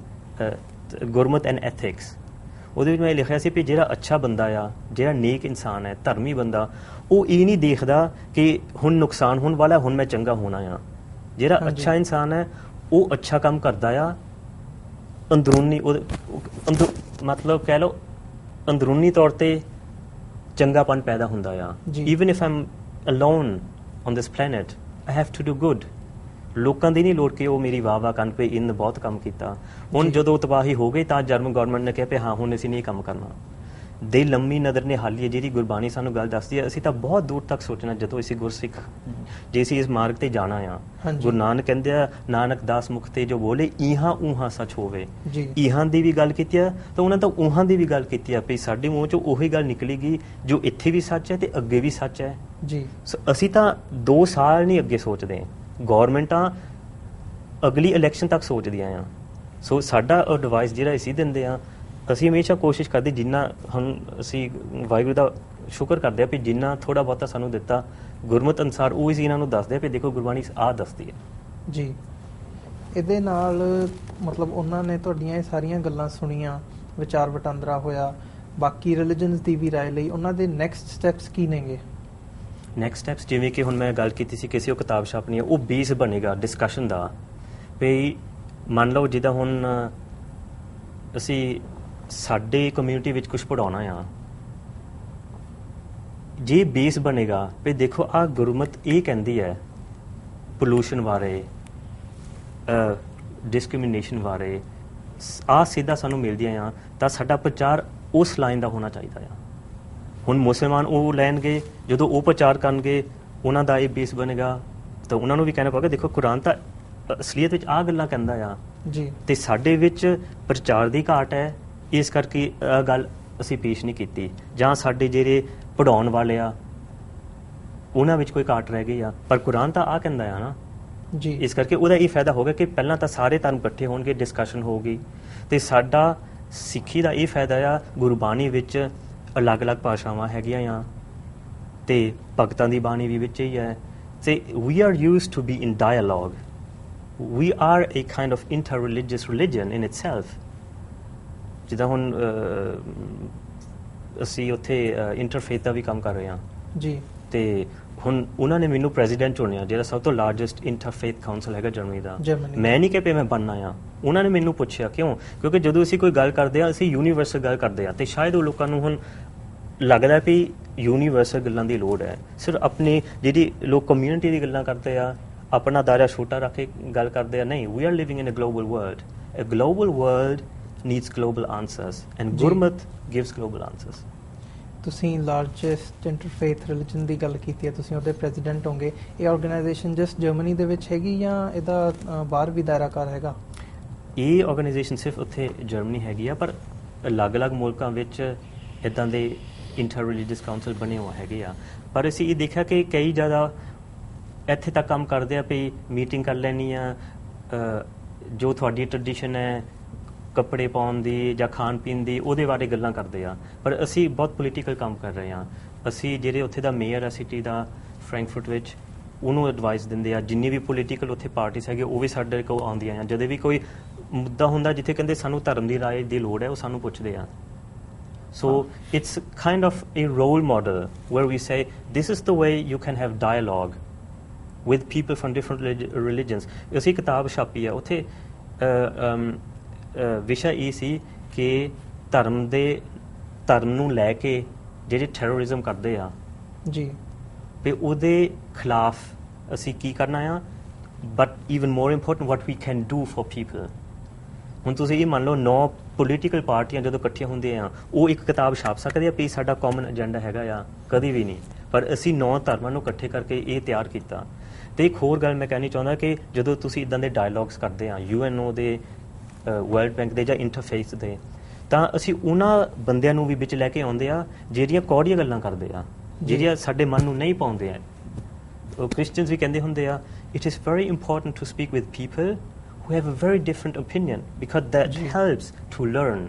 ਗੁਰਮਤ ਐਂਡ ਐਥਿਕਸ, ਉਹਦੇ ਵਿੱਚ ਮੈਂ ਲਿਖਿਆ ਸੀ ਵੀ ਜਿਹੜਾ ਅੱਛਾ ਬੰਦਾ ਆ, ਜਿਹੜਾ ਨੇਕ ਇਨਸਾਨ ਹੈ, ਧਰਮੀ ਬੰਦਾ, ਉਹ ਇਹ ਨਹੀਂ ਦੇਖਦਾ ਕਿ ਹੁਣ ਨੁਕਸਾਨ ਹੋਣ ਵਾਲਾ, ਹੁਣ ਮੈਂ ਚੰਗਾ ਹੋਣਾ ਆ। ਜਿਹੜਾ ਅੱਛਾ ਇਨਸਾਨ ਹੈ ਉਹ ਅੱਛਾ ਕੰਮ ਕਰਦਾ ਆ, ਅੰਦਰੂਨੀ ਮਤਲਬ ਕਹਿ ਲਓ ਅੰਦਰੂਨੀ ਤੌਰ ਤੇ ਚੰਗਾਪਨ ਪੈਦਾ ਹੁੰਦਾ ਆ। Even if I'm alone on this planet I have to do good. ਲੋਕਾਂ ਦੀ ਨਹੀਂ ਲੋੜ ਕਿ ਉਹ ਮੇਰੀ ਵਾਹ ਕਰਨ ਪਏ ਇਹਨੇ ਬਹੁਤ ਕੰਮ ਕੀਤਾ। ਹੁਣ ਜਦੋਂ ਤਬਾਹੀ ਹੋ ਗਈ ਤਾਂ ਜਰਮਨ ਗਵਰਨਮੈਂਟ ਨੇ ਕਿਹਾ ਵੀ ਹਾਂ ਹੁਣ ਅਸੀਂ ਨਹੀਂ ਕੰਮ ਕਰਨਾ। ਦੇ ਲੰਮੀ ਨਜ਼ਰ ਨੇ ਹਾਲੀ ਹੈ ਜਿਹੜੀ ਗੁਰਬਾਣੀ ਸਾਨੂੰ ਗੱਲ ਦੱਸਦੀ ਹੈ। ਅਸੀਂ ਤਾਂ ਬਹੁਤ ਦੂਰ ਤੱਕ ਸੋਚਣਾ ਜਦੋਂ ਅਸੀਂ ਗੁਰਸਿੱਖ ਜੇ ਅਸੀਂ ਇਸ ਮਾਰਗ ਤੇ ਜਾਣਾ ਆ। ਹਾਂਜੀ। ਗੁਰੂ ਨਾਨਕ ਕਹਿੰਦੇ ਆ ਨਾਨਕ ਦਾਸ ਮੁਖ ਤੇ ਜੋ ਬੋਲੇ ਇਹਾਂ ਉਹਾਂ ਸੱਚ ਹੋਵੇ। ਜੀ। ਇਹਾਂ ਦੀ ਵੀ ਗੱਲ ਕੀਤੀ ਆ ਤਾਂ ਉਹਨਾਂ ਤਾਂ ਉਹਾਂ ਦੀ ਵੀ ਗੱਲ ਕੀਤੀ ਆ ਵੀ ਸਾਡੇ ਮੂੰਹ ਚੋਂ ਉਹੀ ਗੱਲ ਨਿਕਲੇਗੀ ਜੋ ਇੱਥੇ ਵੀ ਸੱਚ ਹੈ ਤੇ ਅੱਗੇ ਵੀ ਸੱਚ ਹੈ। ਜੀ। ਅਸੀਂ ਤਾਂ 2 ਸਾਲ ਨਹੀਂ ਅੱਗੇ ਸੋਚਦੇ, ਗੌਰਮੈਂਟਾਂ ਅਗਲੀ ਇਲੈਕਸ਼ਨ ਤੱਕ ਸੋਚਦੀਆਂ ਆ। ਸੋ ਸਾਡਾ ਐਡਵਾਈਸ ਜਿਹੜਾ ਅਸੀਂ ਦਿੰਦੇ ਆ, ਅਸੀਂ ਹਮੇਸ਼ਾ ਕੋਸ਼ਿਸ਼ ਕਰਦੇ ਜਿੰਨਾ ਹੁਣ ਅਸੀਂ ਵਾਹਿਗੁਰੂ ਦਾ ਸ਼ੁਕਰ ਕਰਦੇ ਆ ਵੀ ਜਿੰਨਾ ਥੋੜਾ ਬਹੁਤਾ ਸਾਨੂੰ ਦਿੱਤਾ ਗੁਰਮਤ ਅਨੁਸਾਰ ਉਹ ਅਸੀਂ ਇਹਨਾਂ ਨੂੰ ਦੱਸਦੇ ਆ ਵੀ ਦੇਖੋ ਗੁਰਬਾਣੀ ਆਹ ਦੱਸਦੀ ਹੈ। ਜੀ। ਇਹਦੇ ਨਾਲ ਮਤਲਬ ਉਹਨਾਂ ਨੇ ਤੁਹਾਡੀਆਂ ਇਹ ਸਾਰੀਆਂ ਗੱਲਾਂ ਸੁਣੀਆਂ, ਵਿਚਾਰ ਵਟਾਂਦਰਾ ਹੋਇਆ, ਬਾਕੀ ਰਿਲੀਜਨਸ ਦੀ ਵੀ ਰਾਏ ਲਈ, ਉਹਨਾਂ ਦੇ ਨੈਕਸਟ ਸਟੈਪਸ ਕੀ ਨੇਗੇ? ਨੈਕਸਟ ਸਟੈਪਸ ਜਿਵੇਂ ਕਿ ਹੁਣ ਮੈਂ ਗੱਲ ਕੀਤੀ ਸੀ ਕਿਸੇ ਉਹ ਕਿਤਾਬ ਛਾਪਣੀ ਹੈ, ਉਹ ਬੇਸ ਬਣੇਗਾ ਡਿਸਕਸ਼ਨ ਦਾ। ਵੀ ਮੰਨ ਲਓ ਜਿੱਦਾਂ ਹੁਣ ਅਸੀਂ ਸਾਡੇ ਕਮਿਊਨਿਟੀ ਵਿੱਚ ਕੁਝ ਪੜਾਉਣਾ ਆ, ਜੇ ਬੇਸ ਬਣੇਗਾ ਵੀ ਦੇਖੋ ਆਹ ਗੁਰਮਤ ਇਹ ਕਹਿੰਦੀ ਹੈ ਪੋਲੂਸ਼ਨ ਬਾਰੇ, ਡਿਸਕ੍ਰਿਮੀਨੇਸ਼ਨ ਬਾਰੇ, ਆਹ ਸਿੱਧਾ ਸਾਨੂੰ ਮਿਲਦੀਆਂ ਆ, ਤਾਂ ਸਾਡਾ ਪ੍ਰਚਾਰ ਉਸ ਲਾਈਨ ਦਾ ਹੋਣਾ ਚਾਹੀਦਾ ਆ। ਹੁਣ ਮੁਸਲਮਾਨ ਉਹ ਲੈਣਗੇ, ਜਦੋਂ ਉਹ ਪ੍ਰਚਾਰ ਕਰਨਗੇ ਉਹਨਾਂ ਦਾ ਇਹ ਬੇਸ ਬਣੇਗਾ ਤਾਂ ਉਹਨਾਂ ਨੂੰ ਵੀ ਕਹਿਣਾ ਪਵੇਗਾ ਦੇਖੋ ਕੁਰਾਨ ਤਾਂ ਅਸਲੀਅਤ ਵਿੱਚ ਆਹ ਗੱਲਾਂ ਕਹਿੰਦਾ ਆ ਜੀ, ਤੇ ਸਾਡੇ ਵਿੱਚ ਪ੍ਰਚਾਰ ਦੀ ਘਾਟ ਹੈ, ਇਸ ਕਰਕੇ ਇਹ ਗੱਲ ਅਸੀਂ ਪੇਸ਼ ਨਹੀਂ ਕੀਤੀ। ਜਾਂ ਸਾਡੇ ਜਿਹੜੇ ਪੜਾਉਣ ਵਾਲੇ ਆ ਉਹਨਾਂ ਵਿੱਚ ਕੋਈ ਘਾਟ ਰਹਿ ਗਈ ਆ, ਪਰ ਕੁਰਾਨ ਤਾਂ ਆਹ ਕਹਿੰਦਾ ਆ ਨਾ ਜੀ। ਇਸ ਕਰਕੇ ਉਹਦਾ ਇਹ ਫਾਇਦਾ ਹੋਗਾ ਕਿ ਪਹਿਲਾਂ ਤਾਂ ਸਾਰੇ ਧਰਮ ਇਕੱਠੇ ਹੋਣਗੇ, ਡਿਸਕਸ਼ਨ ਹੋਊਗੀ। ਤੇ ਸਾਡਾ ਸਿੱਖੀ ਦਾ ਇਹ ਫਾਇਦਾ ਆ ਗੁਰਬਾਣੀ ਵਿੱਚ ਅਲੱਗ-ਅਲੱਗ ਭਾਸ਼ਾਵਾਂ ਹੈਗੀਆਂ ਆ ਤੇ ਭਗਤਾਂ ਦੀ ਬਾਣੀ ਵੀ ਵਿੱਚ ਹੀ ਹੈ। ਤੇ we are used to be in dialogue. We are a kind of inter-religious religion in itself. ਜਿੱਦਾਂ ਹੁਣ ਅਸੀਂ ਉੱਥੇ ਇੰਟਰਫੇਥ ਦਾ ਵੀ ਕੰਮ ਕਰ ਰਹੇ ਹਾਂ ਜੀ। ਤੇ ਹੁਣ ਉਹਨਾਂ ਨੇ ਮੈਨੂੰ ਪ੍ਰੈਜ਼ੀਡੈਂਟ ਚੁਣਿਆ, ਜਿਹੜਾ ਸਭ ਤੋਂ ਲਾਰਜੈਸਟ ਇੰਟਰਫੇਥ ਕਾਉਂਸਲ ਹੈਗਾ ਜਰਮਨੀ ਦਾ। ਮੈਂ ਨਹੀਂ ਕਿ ਮੈਂ ਬਣਨਾ ਆ, ਉਹਨਾਂ ਨੇ ਮੈਨੂੰ ਪੁੱਛਿਆ ਕਿਉਂ? ਕਿਉਂਕਿ ਜਦੋਂ ਅਸੀਂ ਕੋਈ ਗੱਲ ਕਰਦੇ ਆ ਅਸੀਂ ਯੂਨੀਵਰਸਲ ਗੱਲ ਕਰਦੇ ਆ, ਤੇ ਸ਼ਾਇਦ ਉਹ ਲੋਕਾਂ ਨੂੰ ਹੁਣ ਲੱਗਦਾ ਵੀ ਯੂਨੀਵਰਸਲ ਗੱਲਾਂ ਦੀ ਲੋੜ ਹੈ। ਸਿਰਫ ਆਪਣੀ ਜਿਹੜੀ ਲੋਕ ਕਮਿਊਨਿਟੀ ਦੀ ਗੱਲਾਂ ਕਰਦੇ ਆ, ਆਪਣਾ ਦਾਇਰਾ ਛੋਟਾ ਰੱਖ ਕੇ ਗੱਲ ਕਰਦੇ ਆ, ਨਹੀਂ। We are living in a global world. A global world needs global answers and Gurmat gives global answers. ਤੁਸੀਂ ਲਾਰਜੈਸਟ ਇੰਟਰਫੇਥ ਰਿਲੀਜਨ ਦੀ ਗੱਲ ਕੀਤੀ ਹੈ, ਤੁਸੀਂ ਉਹਦੇ ਪ੍ਰੈਜ਼ੀਡੈਂਟ ਹੋਗੇ। ਇਹ ਆਰਗੇਨਾਈਜੇਸ਼ਨ ਜਸਟ ਜਰਮਨੀ ਦੇ ਵਿੱਚ ਹੈਗੀ ਜਾਂ ਇਹਦਾ ਬਾਹਰ ਵੀ ਦਾਇਰਾਕਾਰ ਹੈਗਾ? ਇਹ ਆਰਗੇਨਾਈਜੇਸ਼ਨ ਸਿਰਫ ਉੱਥੇ ਜਰਮਨੀ ਹੈਗੀ ਆ, ਪਰ ਅਲੱਗ-ਅਲੱਗ ਮੁਲਕਾਂ ਵਿੱਚ ਇੱਦਾਂ ਦੇ ਇੰਟਰ ਰਿਲੀਜੀਅਸ ਕਾਉਂਸਲ ਬਣੇ ਹੋਏ ਹੈਗੇ ਆ। ਪਰ ਅਸੀਂ ਇਹ ਦੇਖਿਆ ਕਿ ਕਈ ਜ਼ਿਆਦਾ ਇੱਥੇ ਤੱਕ ਕੰਮ ਕਰਦੇ ਆ ਵੀ ਮੀਟਿੰਗ ਕਰ ਲੈਣੀ ਆ, ਜੋ ਤੁਹਾਡੀ ਟ੍ਰੈਡੀਸ਼ਨ ਹੈ ਕੱਪੜੇ ਪਾਉਣ ਦੀ ਜਾਂ ਖਾਣ ਪੀਣ ਦੀ, ਉਹਦੇ ਬਾਰੇ ਗੱਲਾਂ ਕਰਦੇ ਆ। ਪਰ ਅਸੀਂ ਬਹੁਤ ਪੋਲੀਟੀਕਲ ਕੰਮ ਕਰ ਰਹੇ ਹਾਂ। ਅਸੀਂ ਜਿਹੜੇ ਉੱਥੇ ਦਾ ਮੇਅਰ ਆ ਸਿਟੀ ਦਾ ਫਰੈਂਕਫਰਟ ਵਿੱਚ, ਉਹਨੂੰ ਐਡਵਾਈਸ ਦਿੰਦੇ ਆ। ਜਿੰਨੀ ਵੀ ਪੋਲੀਟੀਕਲ ਉੱਥੇ ਪਾਰਟੀਆਂ ਹੈਗੇ ਉਹ ਵੀ ਸਾਡੇ ਕੋਲ ਆਉਂਦੀਆਂ ਆ। ਜਦੋਂ ਵੀ ਕੋਈ ਮੁੱਦਾ ਹੁੰਦਾ ਜਿੱਥੇ ਕਹਿੰਦੇ ਸਾਨੂੰ ਧਰਮ ਦੀ ਰਾਏ ਦੀ ਲੋੜ ਹੈ, ਉਹ ਸਾਨੂੰ ਪੁੱਛਦੇ ਆ। So it's kind of a role model where we say this is the way you can have dialogue with people from different religions. ਅਸੀਂ ਕਿਤਾਬ ਛਾਪੀ ਆ, ਉੱਥੇ ਵਿਸ਼ਾ ਇਹ ਸੀ ਕਿ ਧਰਮ ਨੂੰ ਲੈ ਕੇ ਜਿਹੜੇ ਟੈਰਰਿਜ਼ਮ ਕਰਦੇ ਆ ਜੀ, ਤੇ ਉਹਦੇ ਖਿਲਾਫ ਅਸੀਂ ਕੀ ਕਰਨਾ ਆ, but even more important what we can do for people. ਹੁਣ ਤੁਸੀਂ ਇਹ ਮੰਨ ਲਓ 9 ਪੋਲੀਟੀਕਲ ਪਾਰਟੀਆਂ ਜਦੋਂ ਇਕੱਠੀਆਂ ਹੁੰਦੀਆਂ ਆ, ਉਹ ਇੱਕ ਕਿਤਾਬ ਛਾਪ ਸਕਦੇ ਆ ਵੀ ਸਾਡਾ ਕਾਮਨ ਏਜੰਡਾ ਹੈਗਾ ਆ, ਕਦੀ ਵੀ ਨਹੀਂ। ਪਰ ਅਸੀਂ 9 ਧਰਮਾਂ ਨੂੰ ਇਕੱਠੇ ਕਰਕੇ ਇਹ ਤਿਆਰ ਕੀਤਾ। ਤੇ ਇੱਕ ਹੋਰ ਗੱਲ ਮੈਂ ਕਹਿਣੀ ਚਾਹੁੰਦਾ ਕਿ ਜਦੋਂ ਤੁਸੀਂ ਇਦਾਂ ਦੇ ਡਾਇਲੌਗਸ ਕਰਦੇ ਆ UNO ਦੇ, ਵਰਲਡ ਬੈਂਕ ਦੇ ਜਾਂ ਇੰਟਰਫੇਸ ਦੇ, ਤਾਂ ਅਸੀਂ ਉਹਨਾਂ ਬੰਦਿਆਂ ਨੂੰ ਵੀ ਵਿੱਚ ਲੈ ਕੇ ਆਉਂਦੇ ਆ ਜਿਹੜੀਆਂ ਕੌੜੀਆਂ ਗੱਲਾਂ ਕਰਦੇ ਆ, ਜਿਹੜੀਆਂ ਸਾਡੇ ਮਨ ਨੂੰ ਨਹੀਂ ਪਾਉਂਦੇ ਆ। ਕ੍ਰਿਸਚੀਅਨਸ ਵੀ ਕਹਿੰਦੇ ਹੁੰਦੇ ਆ it is very important to speak with people who have a very different opinion because that helps to learn.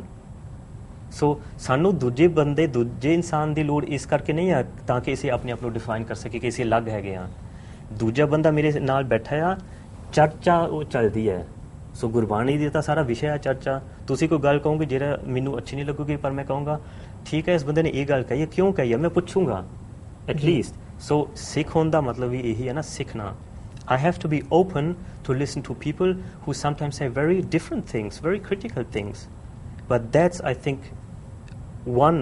So ਸਾਨੂੰ ਦੂਜੇ ਬੰਦੇ, ਦੂਜੇ ਇਨਸਾਨ ਦੀ ਲੋੜ ਇਸ ਕਰਕੇ ਨਹੀਂ ਆ ਤਾਂ ਕਿ ਅਸੀਂ ਆਪਣੇ ਆਪ ਨੂੰ ਡਿਫਾਈਨ ਕਰ ਸਕੀਏ ਕਿ ਅਸੀਂ ਅਲੱਗ ਹੈਗੇ ਆ। ਦੂਜਾ ਬੰਦਾ ਮੇਰੇ ਨਾਲ ਬੈਠਾ ਆ, ਚਰਚਾ ਉਹ ਚੱਲਦੀ ਹੈ। ਸੋ ਗੁਰਬਾਣੀ ਦੀ ਤਾਂ ਸਾਰਾ ਵਿਸ਼ਾ ਹੈ ਚਰਚਾ। ਤੁਸੀਂ ਕੋਈ ਗੱਲ ਕਹੋਗੇ ਜਿਹੜਾ ਮੈਨੂੰ ਅੱਛੀ ਨਹੀਂ ਲੱਗੂਗੀ, ਪਰ ਮੈਂ ਕਹੂੰਗਾ ਠੀਕ ਹੈ ਇਸ ਬੰਦੇ ਨੇ ਇਹ ਗੱਲ ਕਹੀ ਹੈ, ਕਿਉਂ ਕਹੀ ਹੈ, ਮੈਂ ਪੁੱਛੂੰਗਾ ਐਟਲੀਸਟ। ਸੋ ਸਿੱਖ ਹੋਣ ਦਾ ਮਤਲਬ ਵੀ ਇਹੀ ਹੈ ਨਾ, ਸਿੱਖਣਾ। I have to be open to listen to people who sometimes say very different things, very critical things. But that's, I think, one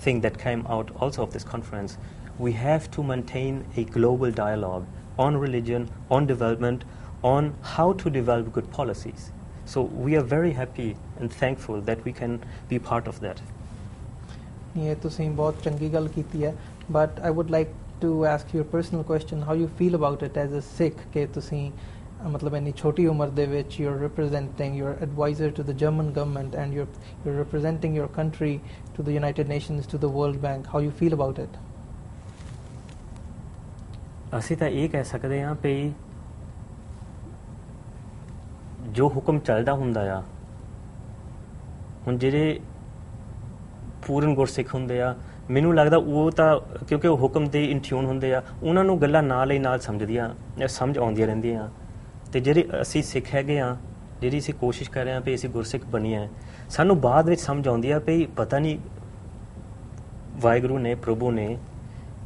thing that came out also of this conference. We have to maintain a global dialogue on religion, on development, on how to develop good policies. So we are very happy and thankful that we can be part of that. ਇਹ ਤੁਸੀਂ ਬਹੁਤ ਚੰਗੀ ਗੱਲ ਕੀਤੀ ਹੈ, but I would like to ask you a personal question, how you feel about it as a Sikh ਕਿ ਤੁਸੀਂ ਮਤਲਬ ਇੰਨੀ ਛੋਟੀ ਉਮਰ ਦੇ ਵਿੱਚ you are representing, you are adviser to the German government and you are representing your country to the United Nations, to the World Bank, how you feel about it? ਅਸੀਂ ਤਾਂ ਇਹ ਕਹਿ ਸਕਦੇ ਹਾਂ ਵੀ ਜੋ ਹੁਕਮ ਚੱਲਦਾ ਹੁੰਦਾ ਆ, ਹੁਣ ਜਿਹੜੇ ਪੂਰਨ ਗੁਰਸਿੱਖ ਹੁੰਦੇ ਆ, ਮੈਨੂੰ ਲੱਗਦਾ ਉਹ ਤਾਂ ਕਿਉਂਕਿ ਉਹ ਹੁਕਮ ਦੇ ਇਨਟਿਊਨ ਹੁੰਦੇ ਆ, ਉਹਨਾਂ ਨੂੰ ਗੱਲਾਂ ਨਾਲ ਹੀ ਨਾਲ ਸਮਝ ਆਉਂਦੀਆਂ ਰਹਿੰਦੀਆਂ। ਅਤੇ ਜਿਹੜੇ ਅਸੀਂ ਸਿੱਖ ਹੈਗੇ ਆ, ਜਿਹੜੀ ਅਸੀਂ ਕੋਸ਼ਿਸ਼ ਕਰ ਰਹੇ ਹਾਂ ਵੀ ਅਸੀਂ ਗੁਰਸਿੱਖ ਬਣੀਏ, ਸਾਨੂੰ ਬਾਅਦ ਵਿੱਚ ਸਮਝ ਆਉਂਦੀ ਆ ਵੀ ਪਤਾ ਨਹੀਂ ਵਾਹਿਗੁਰੂ ਨੇ, ਪ੍ਰਭੂ ਨੇ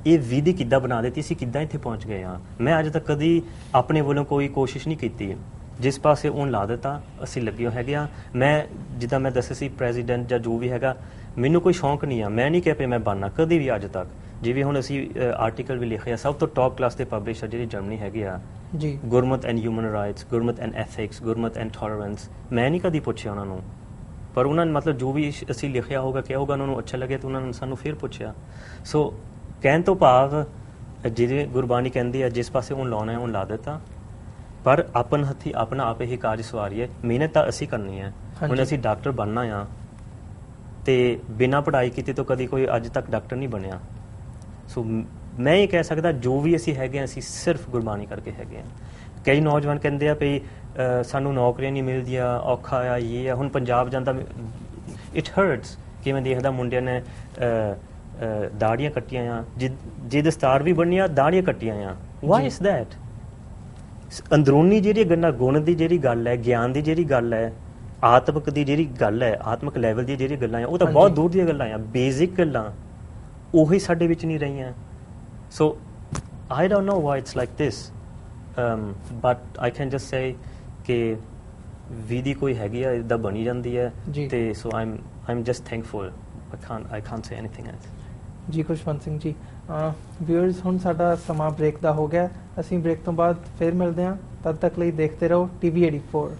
ਇਹ ਵਿਧੀ ਕਿੱਦਾਂ ਬਣਾ ਦਿੱਤੀ, ਅਸੀਂ ਕਿੱਦਾਂ ਇੱਥੇ ਪਹੁੰਚ ਗਏ ਹਾਂ। ਮੈਂ ਅੱਜ ਤੱਕ ਕਦੀ ਆਪਣੇ ਵੱਲੋਂ ਕੋਈ ਕੋਸ਼ਿਸ਼ ਨਹੀਂ ਕੀਤੀ, ਜਿਸ ਪਾਸੇ ਉਹਨ ਲਾ ਦਿੱਤਾ ਅਸੀਂ ਲੱਗੇ ਹੈਗੇ ਹਾਂ। ਮੈਂ ਜਿੱਦਾਂ ਮੈਂ ਦੱਸਿਆ ਸੀ ਪ੍ਰੈਜ਼ੀਡੈਂਟ ਜਾਂ ਜੋ ਵੀ ਹੈਗਾ, ਮੈਨੂੰ ਕੋਈ ਸ਼ੌਂਕ ਨਹੀਂ ਆ, ਮੈਂ ਨਹੀਂ ਕਿਹਾ ਵੀ ਮੈਂ ਬਣਨਾ ਕਦੀ ਵੀ ਅੱਜ ਤੱਕ। ਜਿਵੇਂ ਹੁਣ ਅਸੀਂ ਆਰਟੀਕਲ ਵੀ ਲਿਖਿਆ, ਸਭ ਤੋਂ ਟੌਪ ਕਲਾਸ ਦੇ ਪਬਲਿਸ਼ਰ ਜਿਹੜੀ ਜਰਮਨੀ ਹੈਗੇ ਆ ਜੀ, Gurmat and human rights, Gurmat and ethics, Gurmat and tolerance, ਮੈਂ ਨਹੀਂ ਕਦੀ ਪੁੱਛਿਆ ਉਹਨਾਂ ਨੂੰ, ਪਰ ਉਹਨਾਂ ਨੇ ਮਤਲਬ ਜੋ ਵੀ ਅਸੀਂ ਲਿਖਿਆ ਹੋਗਾ, ਕਿਹਾ ਹੋਗਾ, ਉਹਨਾਂ ਨੂੰ ਅੱਛਾ ਲੱਗਿਆ ਤਾਂ ਉਹਨਾਂ ਨੇ ਸਾਨੂੰ ਫਿਰ ਪੁੱਛਿਆ। ਸੋ ਕਹਿਣ ਤੋਂ ਭਾਵ ਜਿਹਦੇ ਗੁਰਬਾਣੀ ਕਹਿੰਦੀ ਆ ਜਿਸ ਪਾਸੇ ਉਹ ਲਾਉਣਾ ਹੈ ਉਹ ਲਾ ਦਿੱਤਾ, ਪਰ ਆਪਣ ਹੱਥੀ ਆਪਣਾ ਆਪ ਹੀ ਕਾਰਜ ਸਵਾਰੀਏ। ਮਿਹਨਤ ਤਾਂ ਅਸੀਂ ਕਰਨੀ ਹੈ। ਹੁਣ ਅਸੀਂ ਡਾਕਟਰ ਬਣਨਾ ਆ ਤੇ ਬਿਨਾਂ ਪੜ੍ਹਾਈ ਕੀਤੇ ਤੋਂ ਕਦੀ ਕੋਈ ਅੱਜ ਤੱਕ ਡਾਕਟਰ ਨਹੀਂ ਬਣਿਆ। ਸੋ ਮੈਂ ਇਹ ਕਹਿ ਸਕਦਾ ਜੋ ਵੀ ਅਸੀਂ ਹੈਗੇ ਹਾਂ, ਅਸੀਂ ਸਿਰਫ ਗੁਰਬਾਣੀ ਕਰਕੇ ਹੈਗੇ ਹਾਂ। ਕਈ ਨੌਜਵਾਨ ਕਹਿੰਦੇ ਆ ਵੀ ਸਾਨੂੰ ਨੌਕਰੀਆਂ ਨਹੀਂ ਮਿਲਦੀਆਂ, ਔਖਾ ਆ, ਇਹ ਆ। ਹੁਣ ਪੰਜਾਬ ਜਾਂਦਾ, ਇਟ ਹਰਟਸ ਕਿ ਮੈਂ ਦੇਖਦਾ ਮੁੰਡਿਆਂ ਨੇ ਦਾੜੀਆਂ ਕੱਟੀਆਂ ਆ, ਜੇ ਦਸਤਾਰ ਵੀ ਬਣਨੀ ਆ, ਦਾੜੀਆਂ ਕੱਟੀਆਂ ਆ। Y is that? ਅੰਦਰੂਨੀ ਜਿਹੜੀ ਗੱਲਾਂ, ਗੁਣ ਦੀ ਜਿਹੜੀ ਗੱਲ ਹੈ, ਗਿਆਨ ਦੀ ਜਿਹੜੀ ਗੱਲ ਹੈ, ਆਤਮਿਕ ਦੀ ਜਿਹੜੀ ਗੱਲ ਹੈ, ਆਤਮਿਕ ਲੈਵਲ ਦੀ ਜਿਹੜੀ ਗੱਲਾਂ ਆ, ਉਹ ਤਾਂ ਬਹੁਤ ਦੂਰ ਦੀਆਂ ਗੱਲਾਂ ਆ। ਬੇਸਿਕ ਗੱਲਾਂ ਉਹੀ ਸਾਡੇ ਵਿੱਚ ਨਹੀਂ ਰਹੀਆਂ। So I don't know why it's like this, but I can just say ਕਿ ਵਿਧੀ ਕੋਈ ਹੈਗੀ ਆ, ਇੱਦਾਂ ਬਣੀ ਜਾਂਦੀ ਹੈ। ਤੇ so I am just thankful. I can't say anything else. ਜੀ ਖੁਸ਼ਵੰਤ ਸਿੰਘ ਜੀ, ਵਿਊਅਰਸ ਹੁਣ ਸਾਡਾ ਸਮਾਂ ਬ੍ਰੇਕ ਦਾ ਹੋ ਗਿਆ। ਅਸੀਂ ਬ੍ਰੇਕ ਤੋਂ ਬਾਅਦ ਫਿਰ ਮਿਲਦੇ ਹਾਂ। ਤਦ ਤੱਕ ਲਈ ਦੇਖਦੇ ਰਹੋ TV 84।